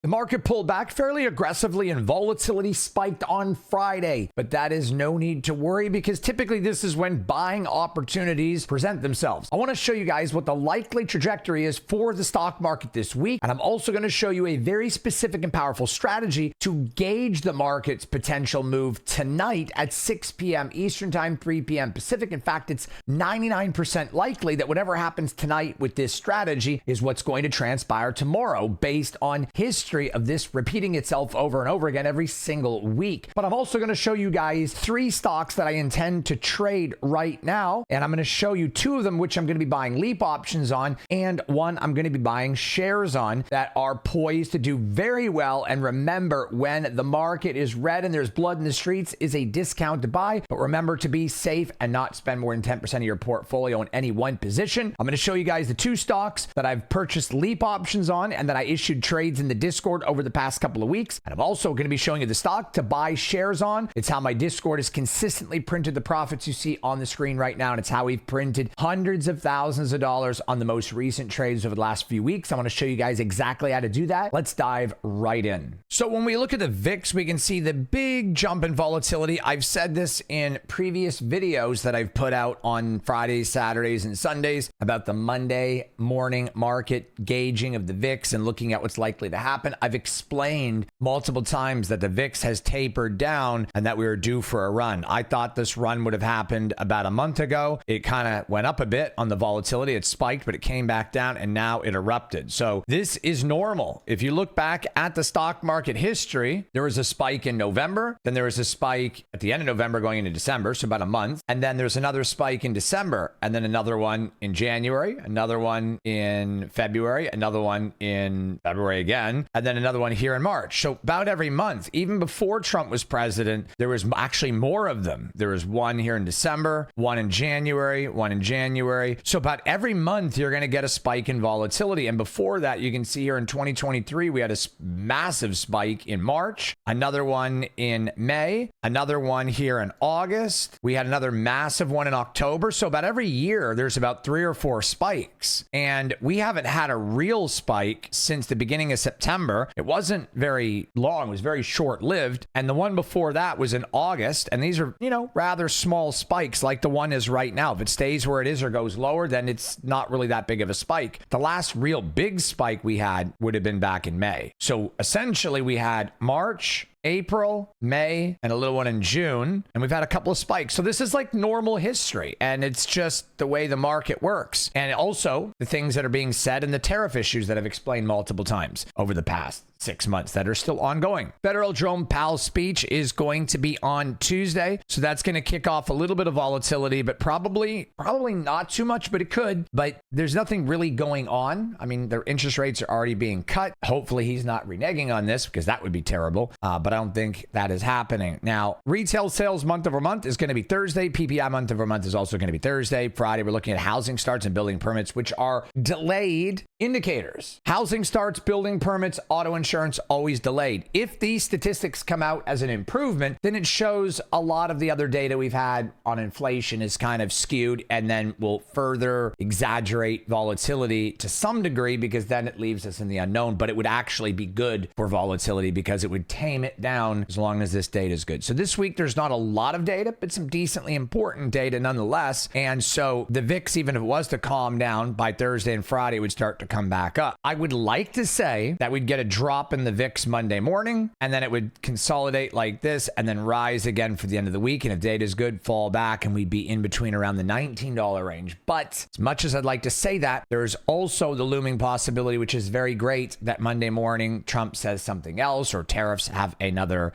The market pulled back fairly aggressively and volatility spiked on Friday, but that is no need to worry because typically this is when buying opportunities present themselves. I want to show you guys what the likely trajectory is for the stock market this week, and I'm also going to show you a very specific and powerful strategy to gauge the market's potential move tonight at 6 p.m. Eastern Time, 3 p.m. Pacific. In fact, it's 99% likely that whatever happens tonight with this strategy is what's going to transpire tomorrow based on history of this repeating itself over and over again every single week. But I'm also going to show you guys 3 stocks that I intend to trade right now. And I'm going to show you 2 of them, which I'm going to be buying leap options on, and 1 I'm going to be buying shares on that are poised to do very well. And remember, when the market is red and there's blood in the streets, is a discount to buy. But remember to be safe and not spend more than 10% of your portfolio in any one position. I'm going to show you guys the 2 stocks that I've purchased leap options on and that I issued trades in the Discord over the past couple of weeks. And I'm also going to be showing you the stock to buy shares on. It's how my Discord has consistently printed the profits you see on the screen right now. And it's how we've printed hundreds of thousands of dollars on the most recent trades over the last few weeks. I want to show you guys exactly how to do that. Let's dive right in. So when we look at the VIX, we can see the big jump in volatility. I've said this in previous videos that I've put out on Fridays, Saturdays, and Sundays about the Monday morning market gauging of the VIX and looking at what's likely to happen. I've explained multiple times that the VIX has tapered down and that we were due for a run. I thought this run would have happened about a month ago. It kind of went up a bit on the volatility. It spiked, but it came back down and now it erupted. So this is normal. If you look back at the stock market history, there was a spike in November. Then there was a spike at the end of November going into December, so about a month. And then there's another spike in December, and then another one in January, another one in February, another one in February again, and then another one here in March. So about every month, even before Trump was president, there was actually more of them. There was one here in December, one in January, one in January. So about every month, you're going to get a spike in volatility. And before that, you can see here in 2023, we had a massive spike in March, another one in May, another one here in August. We had another massive one in October. So about every year, there's about 3 or 4 spikes. And we haven't had a real spike since the beginning of September. It wasn't very long. It was very short-lived. And the one before that was in August. And these are, rather small spikes like the one is right now. If it stays where it is or goes lower, then it's not really that big of a spike. The last real big spike we had would have been back in May. So essentially we had March, April, May, and a little one in June. And we've had a couple of spikes. So this is like normal history. And it's just the way the market works. And also the things that are being said and the tariff issues that I've explained multiple times over the past 6 months that are still ongoing. Federal Jerome Powell's speech is going to be on Tuesday. So that's going to kick off a little bit of volatility, but probably not too much, but it could. But there's nothing really going on. I mean, their interest rates are already being cut. Hopefully he's not reneging on this because that would be terrible. But I don't think that is happening. Now, retail sales month over month is going to be Thursday. PPI month over month is also going to be Thursday. Friday, we're looking at housing starts and building permits, which are delayed indicators. Housing starts, building permits, auto insurance, always delayed. If these statistics come out as an improvement, then it shows a lot of the other data we've had on inflation is kind of skewed and then will further exaggerate volatility to some degree because then it leaves us in the unknown. But it would actually be good for volatility because it would tame it down as long as this data is good. So this week, there's not a lot of data, but some decently important data nonetheless. And so the VIX, even if it was to calm down by Thursday and Friday, would start to come back up. I would like to say that we'd get a drop in the VIX Monday morning, and then it would consolidate like this and then rise again for the end of the week. And if data is good, fall back, and we'd be in between around the $19 range. But as much as I'd like to say that, there's also the looming possibility, which is very great, that Monday morning Trump says something else or tariffs have another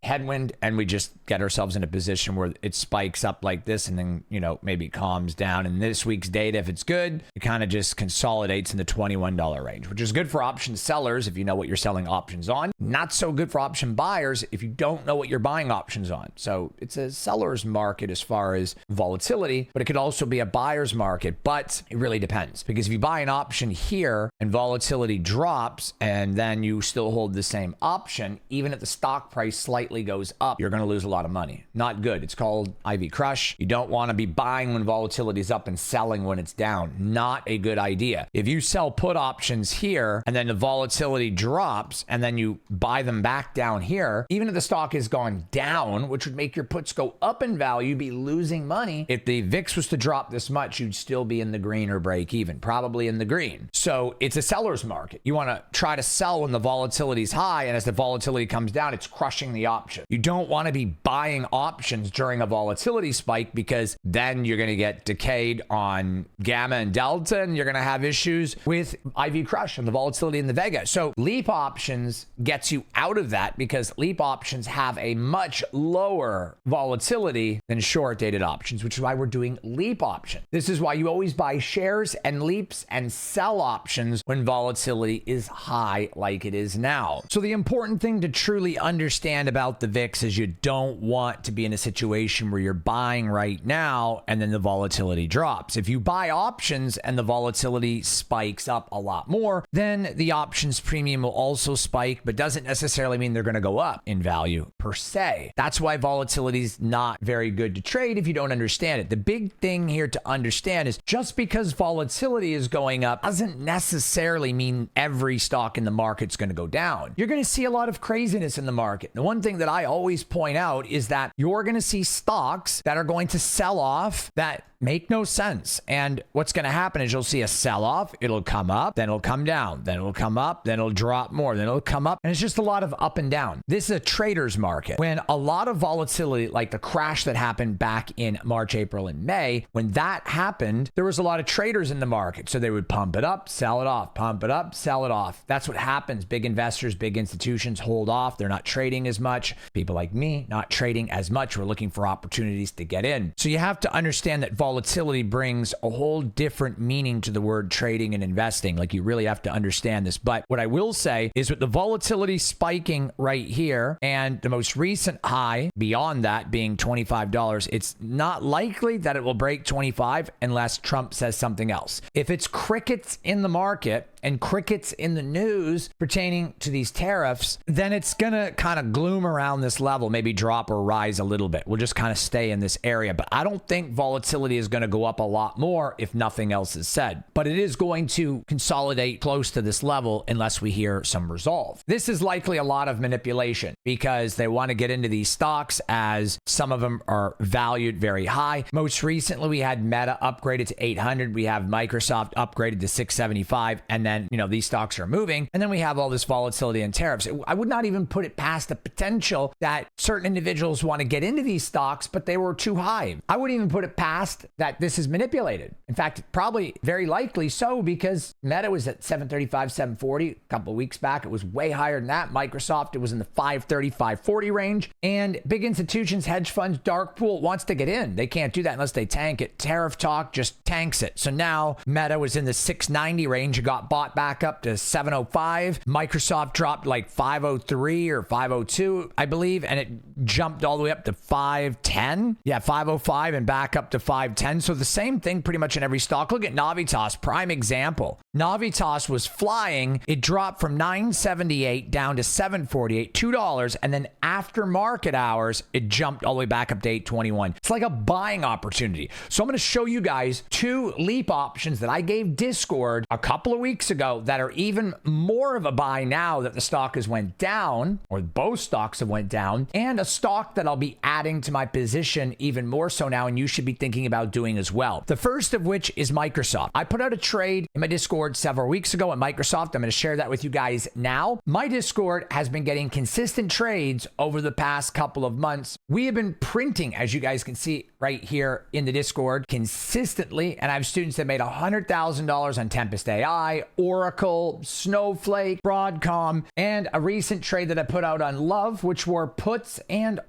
headwind, and we just get ourselves in a position where it spikes up like this and then, maybe calms down. And this week's data, if it's good, it kind of just consolidates in the $21 range, which is good for option sellers if you know what you're selling options on. Not so good for option buyers if you don't know what you're buying options on. So it's a seller's market as far as volatility, but it could also be a buyer's market. But it really depends, because if you buy an option here and volatility drops and then you still hold the same option, even if the stock price slightly goes up, you're going to lose a lot of money. Not good. It's called IV crush. You don't want to be buying when volatility is up and selling when it's down. Not a good idea. If you sell put options here and then the volatility drops, drops and then you buy them back down here, even if the stock has gone down, which would make your puts go up in value, you'd be losing money. If the VIX was to drop this much, you'd still be in the green or break even, probably in the green. So it's a seller's market. You want to try to sell when the volatility is high, and as the volatility comes down, it's crushing the option. You don't want to be buying options during a volatility spike, because then you're going to get decayed on gamma and delta, and you're going to have issues with IV crush and the volatility in the Vega. So leap options gets you out of that, because leap options have a much lower volatility than short dated options, which is why we're doing leap options. This is why you always buy shares and leaps and sell options when volatility is high like it is now. So the important thing to truly understand about the VIX is you don't want to be in a situation where you're buying right now and then the volatility drops. If you buy options and the volatility spikes up a lot more, then the options premium will also spike, but doesn't necessarily mean they're going to go up in value per se. That's why volatility is not very good to trade if you don't understand it. The big thing here to understand is just because volatility is going up doesn't necessarily mean every stock in the market's going to go down. You're going to see a lot of craziness in the market. The one thing that I always point out is that you're going to see stocks that are going to sell off that make no sense. And what's going to happen is you'll see a sell-off, it'll come up, then it'll come down, then it'll come up, then it'll drop more, then it'll come up. And it's just a lot of up and down. This is a trader's market. When a lot of volatility, like the crash that happened back in March, April, and May, when that happened, there was a lot of traders in the market. So they would pump it up, sell it off, pump it up, sell it off. That's what happens. Big investors, big institutions hold off. They're not trading as much. People like me, not trading as much. We're looking for opportunities to get in. So you have to understand that volatility brings a whole different meaning to the word trading and investing. Like, you really have to understand this. But what I will say is, with the volatility spiking right here and the most recent high beyond that being $25, it's not likely that it will break 25 unless Trump says something else. If it's crickets in the market and crickets in the news pertaining to these tariffs, then it's going to kind of gloom around this level, maybe drop or rise a little bit. We'll just kind of stay in this area. But I don't think volatility is going to go up a lot more if nothing else is said. But it is going to consolidate close to this level unless we hear some resolve. This is likely a lot of manipulation, because they want to get into these stocks as some of them are valued very high. Most recently, we had Meta upgraded to 800. We have Microsoft upgraded to 675. And then, these stocks are moving. And then we have all this volatility and tariffs. I would not even put it past the potential that certain individuals want to get into these stocks, but they were too high. I wouldn't even put it past that this is manipulated. In fact, probably very likely so, because Meta was at 735, 740 a couple of weeks back. It was way higher than that. Microsoft, it was in the 530, 540 range. And big institutions, hedge funds, dark pool wants to get in. They can't do that unless they tank it. Tariff talk just tanks it. So now Meta was in the 690 range and got bought back up to 705. Microsoft dropped like 503 or 502, I believe, and it jumped all the way up to 510. Yeah, 505 and back up to 510. So the same thing pretty much in every stock. Look at Navitas, prime example. Navitas was flying. It dropped from 978 down to 748, $2. And then after market hours, it jumped all the way back up to 821. It's like a buying opportunity. So I'm going to show you guys two leap options that I gave Discord a couple of weeks ago that are even more of a buy now that the stock has went down, or both stocks have went down, and a stock that I'll be adding to my position even more so now, and you should be thinking about doing as well. The first of which is Microsoft. I put out a trade in my Discord several weeks ago at Microsoft. I'm going to share that with you guys now. My Discord has been getting consistent trades over the past couple of months. We have been printing, as you guys can see right here in the Discord, consistently, and I have students that made $100,000 on Tempest AI, Oracle, Snowflake, Broadcom, and a recent trade that I put out on Love, which were puts, and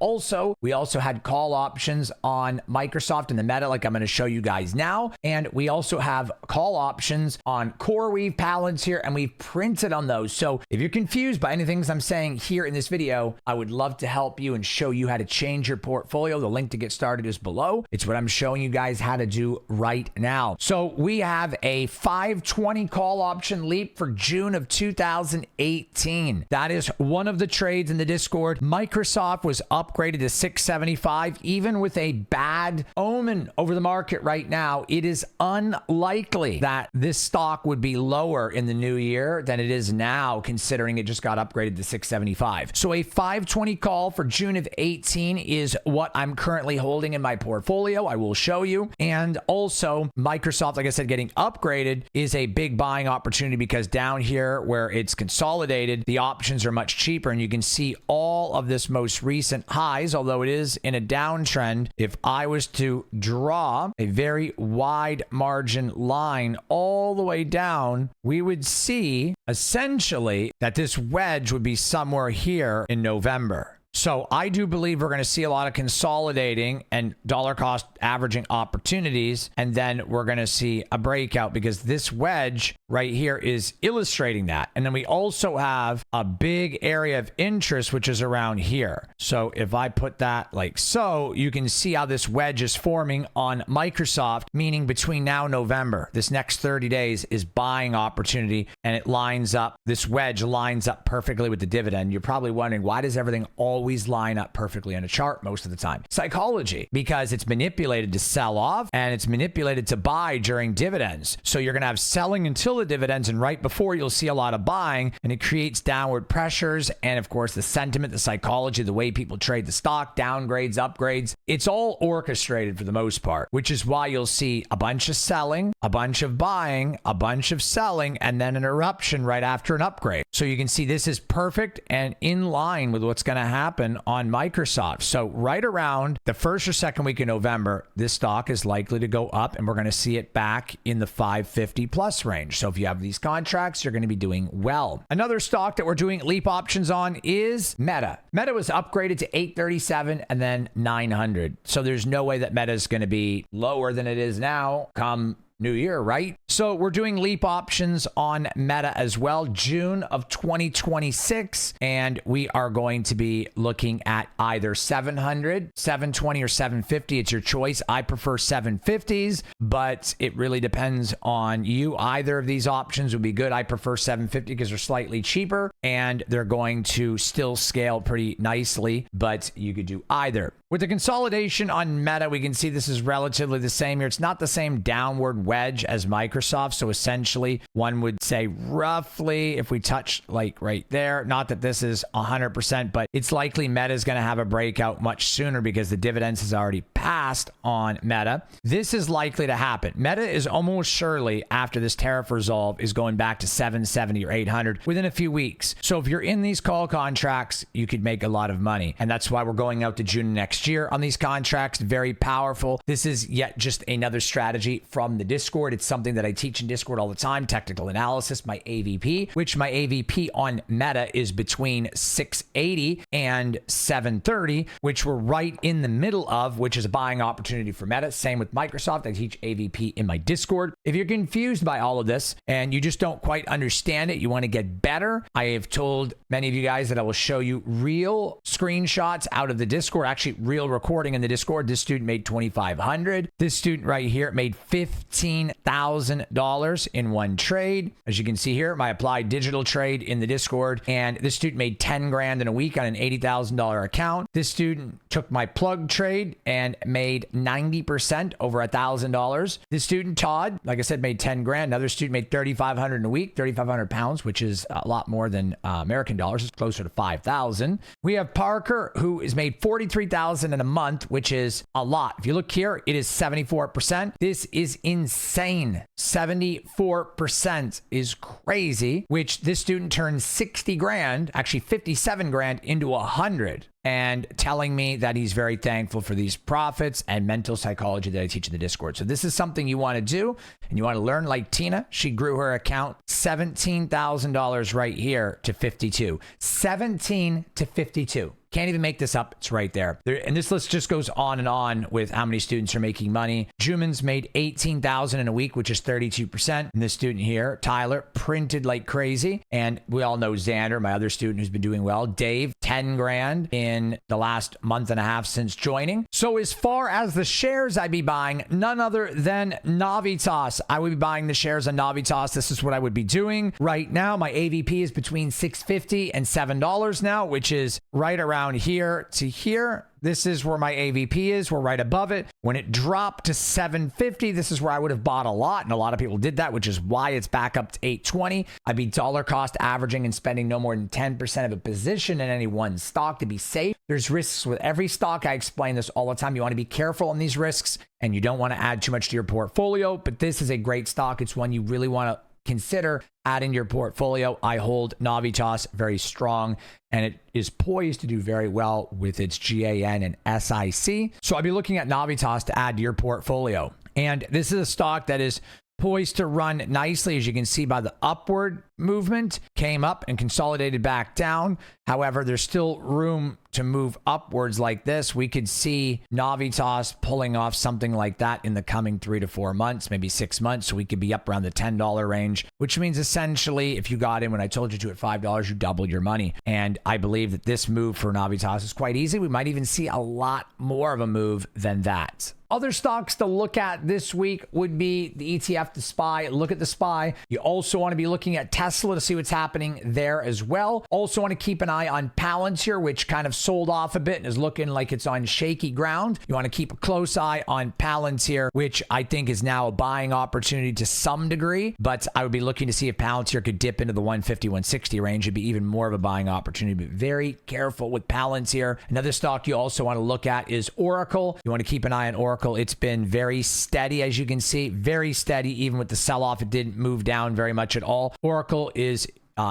we also had call options on Microsoft and the Meta, like I'm going to show you guys now. And we also have call options on CoreWeave, Palantir, and we've printed on those. So if you're confused by anything I'm saying here in this video, I would love to help you and show you how to change your portfolio. The link to get started is below. It's what I'm showing you guys how to do right now. So we have a 520 call option leap for June of 2018. That is one of the trades in the Discord. Microsoft was upgraded to 675, even with a bad omen over the market right now. It is unlikely that this stock would be lower in the new year than it is now, considering it just got upgraded to 675. So a 520 call for June of 18 is what I'm currently holding in my portfolio. I will show you. And also Microsoft, like I said, getting upgraded is a big buying opportunity because down here where it's consolidated, the options are much cheaper and you can see all of this most recent highs, although it is in a downtrend. If I was to draw a very wide margin line all the way down, we would see essentially that this wedge would be somewhere here in November. So I do believe we're going to see a lot of consolidating and dollar cost averaging opportunities. And then we're going to see a breakout because this wedge right here is illustrating that. And then we also have a big area of interest, which is around here. So if I put that like so, you can see how this wedge is forming on Microsoft, meaning between now and November, this next 30 days is buying opportunity. And it lines up, this wedge lines up perfectly with the dividend. You're probably wondering, why does everything always line up perfectly on a chart most of the time? Psychology, because it's manipulated to sell off and it's manipulated to buy during dividends. So you're going to have selling until the dividends, and right before you'll see a lot of buying, and it creates downward pressures. And of course, the sentiment, the psychology, the way people trade the stock, downgrades, upgrades, it's all orchestrated for the most part, which is why you'll see a bunch of selling, a bunch of buying, a bunch of selling, and then an eruption right after an upgrade. So you can see this is perfect and in line with what's going to happen on Microsoft. So right around the first or second week in November, this stock is likely to go up and we're going to see it back in the 550 plus range. So if you have these contracts, you're going to be doing well. Another stock that we're doing leap options on is Meta. Meta was upgraded to 837 and then 900. So there's no way that Meta is going to be lower than it is now come new year, right? So we're doing leap options on Meta as well, June of 2026. And we are going to be looking at either 700, 720, or 750. It's your choice. I prefer 750s, but it really depends on you. Either of these options would be good. I prefer 750 because they're slightly cheaper and they're going to still scale pretty nicely, but you could do either. With the consolidation on Meta, we can see this is relatively the same here. It's not the same downward wedge as Microsoft. So essentially, one would say roughly, if we touch like right there, not that this is 100%, but it's likely Meta is going to have a breakout much sooner because the dividends has already passed on Meta. This is likely to happen. Meta is almost surely, after this tariff resolve, is going back to 770 or 800 within a few weeks. So if you're in these call contracts, you could make a lot of money. And that's why we're going out to June next year on these contracts. Very powerful. This is yet just another strategy from the Discord. It's something that I teach in Discord all the time, technical analysis, my AVP, which my AVP on Meta is between 680 and 730, which we're right in the middle of, which is a buying opportunity for Meta. Same with Microsoft. I teach AVP in my Discord. If you're confused by all of this and you just don't quite understand it, you want to get better, I have told many of you guys that I will show you real screenshots out of the Discord, actually real recording in the Discord. This student made $2,500. This student right here made $15,000 in one trade. As you can see here, my applied digital trade in the Discord. And this student made 10 grand in a week on an $80,000 account. This student took my plug trade and made 90% over $1,000. This student, Todd, like I said, made 10 grand. Another student made 3,500 in a week, 3,500 pounds, which is a lot more than American dollars. It's closer to 5,000. We have Parker, who has made 43,000 in a month, which is a lot. If you look here, it is 74%. This is insane. 74% is crazy, which this student turned 60 grand, actually 57 grand into 100. And telling me that he's very thankful for these profits and mental psychology that I teach in the Discord. So this is something you want to do and you want to learn like Tina. She grew her account $17,000 right here to 52. 17 to 52. Can't even make this up. It's right there. And this list just goes on with how many students are making money. Juman's made 18,000 in a week, which is 32%. And this student here, Tyler, printed like crazy. And we all know Xander, my other student who's been doing well. Dave, 10 grand in the last month and a half since joining. So as far as the shares I'd be buying, none other than Navitas. I would be buying the shares on Navitas. This is what I would be doing right now. My AVP is between $6.50 and $7 now, which is right around here to here. This is where my AVP is. We're right above it. When it dropped to 750, this is where I would have bought a lot. And a lot of people did that, which is why it's back up to 820. I'd be dollar cost averaging and spending no more than 10% of a position in any one stock to be safe. There's risks with every stock. I explain this all the time. You want to be careful on these risks and you don't want to add too much to your portfolio. But this is a great stock. It's one you really want to consider adding to your portfolio. I hold Navitas very strong and it is poised to do very well with its GAN and SIC. So I'll be looking at Navitas to add to your portfolio. And this is a stock that is poised to run nicely, as you can see by the upward movement, came up and consolidated back down. However, there's still room to move upwards like this. We could see Navitas pulling off something like that in the coming 3 to 4 months, maybe 6 months. So we could be up around the $10 range, which means essentially if you got in when I told you to at $5, you doubled your money. And I believe that this move for Navitas is quite easy. We might even see a lot more of a move than that. Other stocks to look at this week would be the ETF, the SPY. Look at the SPY. You also want to be looking at Tesla to see what's happening there as well. Also want to keep an eye on Palantir, which kind of sold off a bit and is looking like it's on shaky ground. You want to keep a close eye on Palantir, which I think is now a buying opportunity to some degree, but I would be looking to see if Palantir could dip into the 150, 160 range. It'd be even more of a buying opportunity, but very careful with Palantir. Another stock you also want to look at is Oracle. You want to keep an eye on Oracle. It's been very steady, as you can see, very steady. Even with the sell-off, it didn't move down very much at all. Oracle is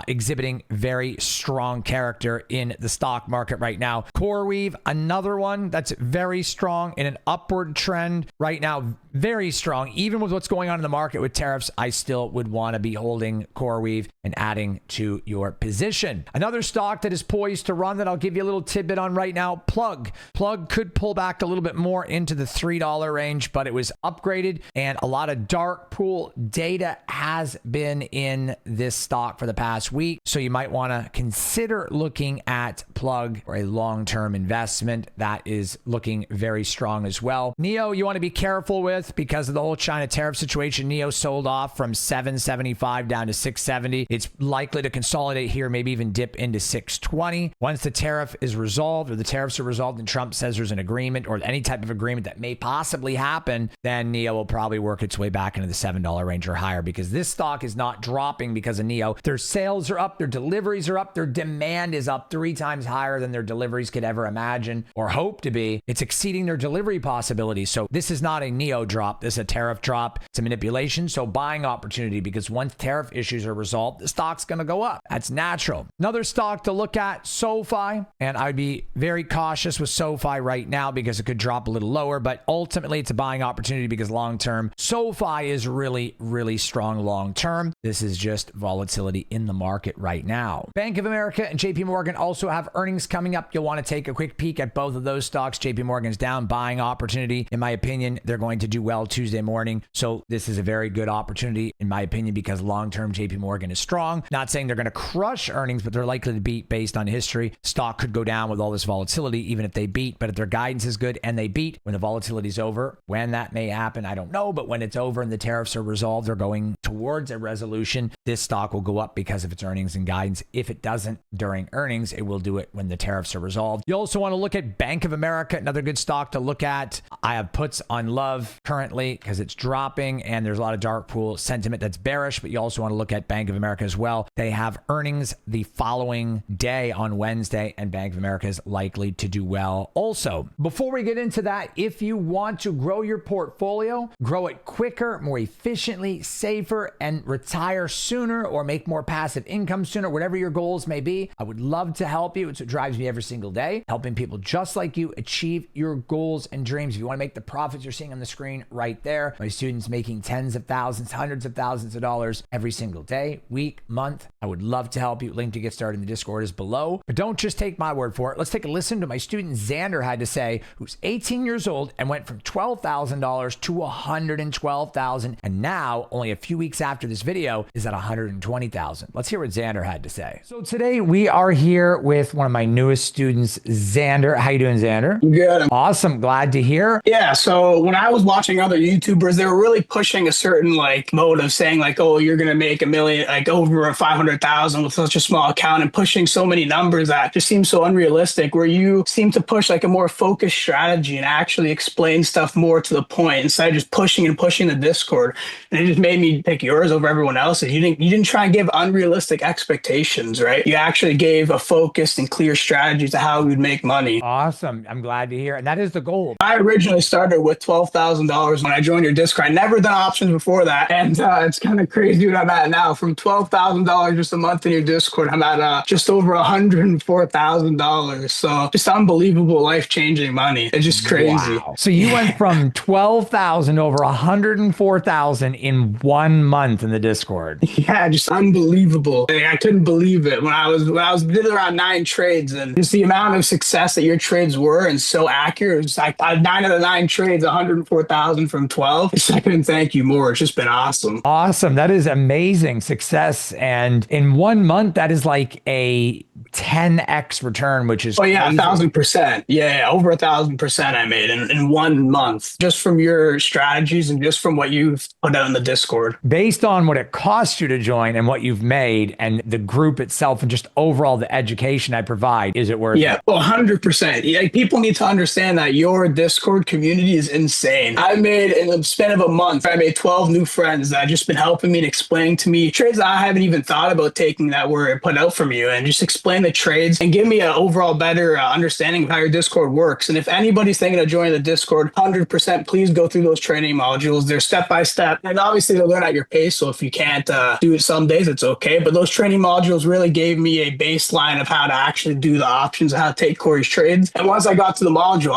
exhibiting very strong character in the stock market right now. CoreWeave, another one that's very strong in an upward trend right now, very strong. Even with what's going on in the market with tariffs, I still would want to be holding CoreWeave and adding to your position. Another stock that is poised to run that I'll give you a little tidbit on right now, Plug. Plug could pull back a little bit more into the $3 range, but it was upgraded and a lot of dark pool data has been in this stock for the past week. So you might want to consider looking at Plug for a long-term investment. That is looking very strong as well. NIO, you want to be careful with because of the whole China tariff situation. NIO sold off from 775 down to 670. It's likely to consolidate here, maybe even dip into 620. Once the tariff is resolved or the tariffs are resolved and Trump says there's an agreement or any type of agreement that may possibly happen, then NIO will probably work its way back into the $7 range or higher because this stock is not dropping because of NIO. Their sales are up, their deliveries are up, their demand is up 3 times higher than their deliveries could ever imagine or hope to be. It's exceeding their delivery possibilities. So this is not a NIO drop. This is a tariff drop. It's a manipulation. So buying opportunity because once tariff issues are resolved, the stock's going to go up. That's natural. Another stock to look at, SoFi. And I'd be very cautious with SoFi right now because it could drop a little lower, but ultimately it's a buying opportunity because long-term, SoFi is really, really strong long-term. This is just volatility in the market right now. Bank of America and JP Morgan also have earnings coming up. You'll want to take a quick peek at both of those stocks. JP Morgan's down, buying opportunity. In my opinion, they're going to do well Tuesday morning. So this is a very good opportunity, in my opinion, because long-term JP Morgan is strong. Not saying they're going to crush earnings, but they're likely to beat based on history. Stock could go down with all this volatility, even if they beat. But if their guidance is good and they beat, when the volatility is over, when that may happen, I don't know. But when it's over and the tariffs are resolved, they're going towards a resolution, this stock will go up because of its earnings and guidance. If it doesn't during earnings, it will do it when the tariffs are resolved. You also want to look at Bank of America, another good stock to look at. I have puts on Love currently because it's dropping and there's a lot of dark pool sentiment that's bearish, but you also want to look at Bank of America as well. They have earnings the following day on Wednesday and Bank of America is likely to do well also. Before we get into that, if you want to grow your portfolio, grow it quicker, more efficiently, safer, and retire sooner or make more passive income sooner, whatever your goals may be, I would love to help you. It's what drives me every single day, helping people just like you achieve your goals and dreams. If you want to make the profits you're seeing on the screen right there, my students making tens of thousands, hundreds of thousands of dollars every single day, week, month, I would love to help you. Link to get started in the Discord is below. But don't just take my word for it. Let's take a listen to my student Xander had to say, who's 18 years old and went from $12,000 to $112,000. And now, only a few weeks after this video, is at $120,000. Let's hear what Xander had to say. So today we are here with one of my newest students, Xander. How you doing, Xander? Good. Awesome. Glad to hear. Yeah. So when I was watching other YouTubers, they were really pushing a certain mode of saying oh, you're going to make a million, over 500,000 with such a small account, and pushing so many numbers that just seems so unrealistic, where you seem to push a more focused strategy and actually explain stuff more to the point instead of just pushing and pushing the Discord. And it just made me pick yours over everyone else's. You didn't try and give unrealistic expectations, right? You actually gave a focused and clear strategy to how we would make money. Awesome. I'm glad to hear. And that is the goal. I originally started with $12,000 when I joined your Discord. I never done options before that. And it's kind of crazy what I'm at now. From $12,000 just a month in your Discord, I'm at just over $104,000. So just unbelievable, life-changing money. It's just crazy. Wow. So you went from 12,000 over 104,000 in 1 month in the Discord. Yeah, just unbelievable. I couldn't believe it when I was did around 9 trades, and just the amount of success that your trades were and so accurate. It was like 9 out of 9 trades, 104,000 from 12. I couldn't thank you more. It's just been awesome. Awesome. That is amazing success. And in 1 month, that is like a 10x return, which is yeah, crazy. 1,000%. Yeah, over 1,000% I made in 1 month, just from your strategies and just from what you've put out in the Discord. Based on what it cost you to join and what you've made and the group itself and just overall the education I provide, is it worth it? Yeah, 100%. Yeah, people need to understand that your Discord community is insane. I made, in the span of a month, I made 12 new friends that have just been helping me and explaining to me trades that I haven't even thought about taking that were put out from you, and just explain the trades and give me an overall better understanding of how your Discord works. And if anybody's thinking of joining the Discord, 100% please go through those training modules. They're step by step, and obviously they'll learn at your pace. So if you can't do it some days, it's okay. But those training modules really gave me a baseline of how to actually do the options, how to take Corey's trades. And once I got to the module,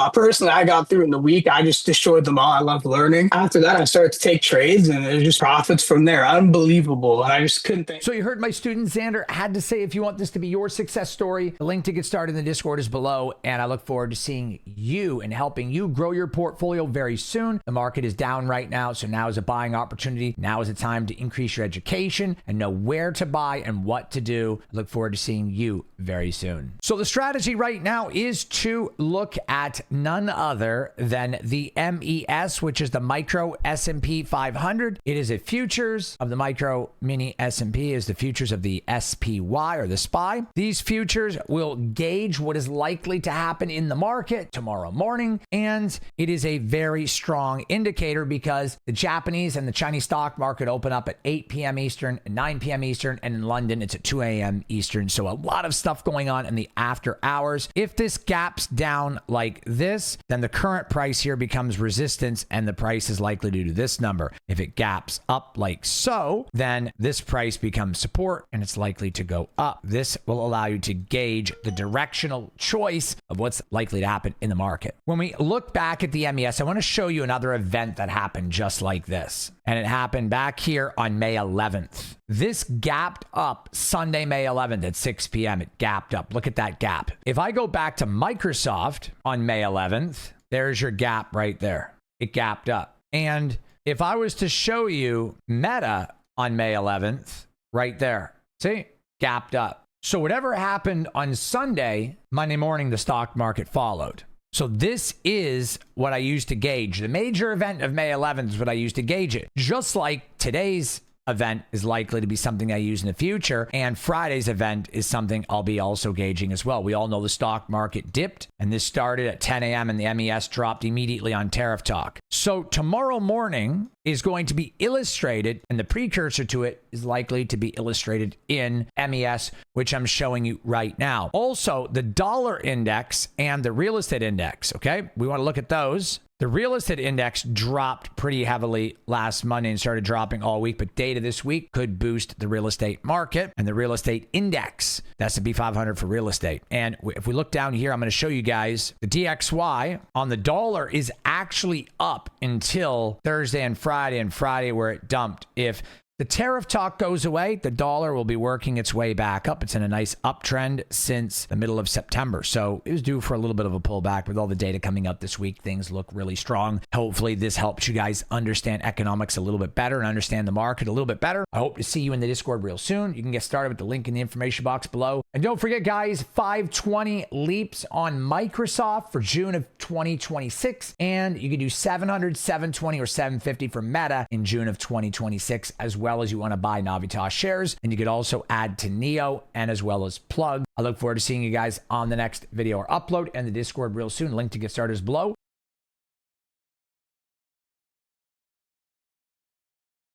I got through it in a week. I just destroyed them all. I love learning. After that, I started to take trades, and it just profits from there. Unbelievable. And I just couldn't think. So you heard my student Xander had to say, if you want this to be your success story, the link to get started in the Discord is below. And I look forward to seeing you and helping you grow your portfolio very soon. The market is down right now, so now is a buying opportunity. Now is a time to increase your education and know where to buy and what to do. I look forward to seeing you very soon. So the strategy right now is to look at none other than the MES, which is the micro S&P 500. It is a futures of the micro mini S&P, is the futures of the SPY or the SPY. These futures will gauge what is likely to happen in the market tomorrow morning, and it is a very strong indicator because the Japanese and the Chinese stock market open up at 8 p.m. Eastern and 9 p.m. Eastern, and in London it's at 2 a.m. Eastern. So a lot of stuff going on in the after hours. If this gaps down like this, then the current price here becomes resistance, and the price is likely to do this number. If it gaps up like so, then this price becomes support, and it's likely to go up. This will allow you to gauge the directional choice of what's likely to happen in the market. When we look back at the MES, I want to show you another event that happened just like this. And it happened back here on May 11th. This gapped up Sunday, May 11th at 6 p.m. It gapped up. Look at that gap. If I go back to Microsoft on May 11th, there's your gap right there. It gapped up. And if I was to show you Meta on May 11th, right there, see, gapped up. So whatever happened on Sunday, Monday morning, the stock market followed. So this is what I use to gauge. The major event of May 11th is what I use to gauge it. Just like today's event is likely to be something I use in the future, and Friday's event is something I'll be also gauging as well. We all know the stock market dipped, and this started at 10 a.m. and the MES dropped immediately on tariff talk. So tomorrow morning is going to be illustrated, and the precursor to it is likely to be illustrated in MES, which I'm showing you right now. Also, the dollar index and the real estate index, okay? We want to look at those. The real estate index dropped pretty heavily last Monday and started dropping all week, but data this week could boost the real estate market and the real estate index, the S&P 500 for real estate. And if we look down here, I'm going to show you guys the DXY on the dollar is actually up until Thursday and Friday where it dumped. If The tariff talk goes away. The dollar will be working its way back up. It's in a nice uptrend since the middle of September. So it was due for a little bit of a pullback. With all the data coming up this week, things look really strong. Hopefully this helps you guys understand economics a little bit better and understand the market a little bit better. I hope to see you in the Discord real soon. You can get started with the link in the information box below. And don't forget, guys, 520 leaps on Microsoft for June of 2026. And you can do 700, 720, or 750 for Meta in June of 2026 as well as you want to buy Navitas shares. And you could also add to Neo and as well as Plug. I look forward to seeing you guys on the next video or upload and the Discord real soon. Link to get started is below.